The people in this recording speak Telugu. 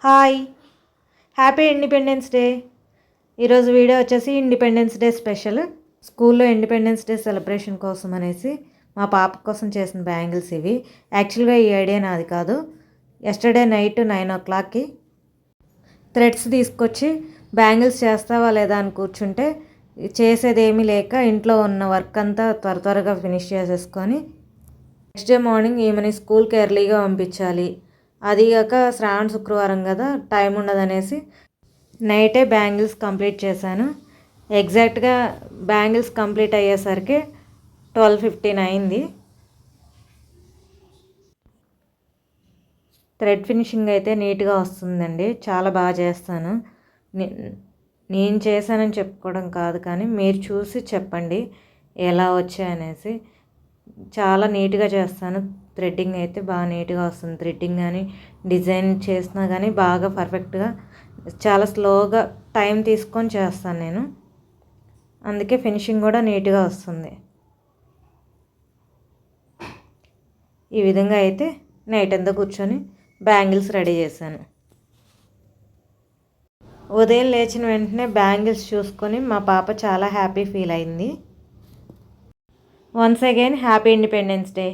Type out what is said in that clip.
Hi, happy independence day. ఈరోజు వీడియో వచ్చేసి ఇండిపెండెన్స్ డే స్పెషల్. స్కూల్లో ఇండిపెండెన్స్ డే సెలబ్రేషన్ కోసం అనేసి మా పాప కోసం చేసిన బ్యాంగిల్స్ ఇవి. యాక్చువల్గా ఈ ఐడియా నాది కాదు. ఎస్టర్డే నైట్ 9 o'clockకి థ్రెడ్స్ తీసుకొచ్చి బ్యాంగిల్స్ చేస్తావా లేదా అని కూర్చుంటే చేసేదేమీ లేక ఇంట్లో ఉన్న వర్క్ అంతా త్వరగా ఫినిష్ చేసేసుకొని నెక్స్ట్ డే మార్నింగ్ ఈమెని స్కూల్కి ఎర్లీగా పంపించాలి. అదిగాక శ్రావణ శుక్రవారం కదా, టైం ఉండదనేసి నైటే బ్యాంగిల్స్ కంప్లీట్ చేశాను. ఎగ్జాక్ట్గా బ్యాంగిల్స్ కంప్లీట్ అయ్యేసరికి 12:15 అయింది. థ్రెడ్ ఫినిషింగ్ అయితే నీట్గా వస్తుందండి. చాలా బాగా చేస్తాను. నేను చేశానని చెప్పుకోవడం కాదు, కానీ మీరు చూసి చెప్పండి ఎలా వచ్చాయనేసి. చాలా నీట్గా చేస్తాను. థ్రెడ్డింగ్ అయితే బాగా నీట్గా వస్తుంది. థ్రెడ్డింగ్ కానీ డిజైన్ చేసినా కానీ బాగా పర్ఫెక్ట్గా, చాలా స్లోగా టైం తీసుకొని చేస్తాను నేను. అందుకే ఫినిషింగ్ కూడా నీట్గా వస్తుంది. ఈ విధంగా అయితే నైట్ అంతా కూర్చొని బ్యాంగిల్స్ రెడీ చేశాను. ఉదయం లేచిన వెంటనే బ్యాంగిల్స్ చూసుకొని మా పాప చాలా హ్యాపీ ఫీల్ అయింది. Once again happy independence day.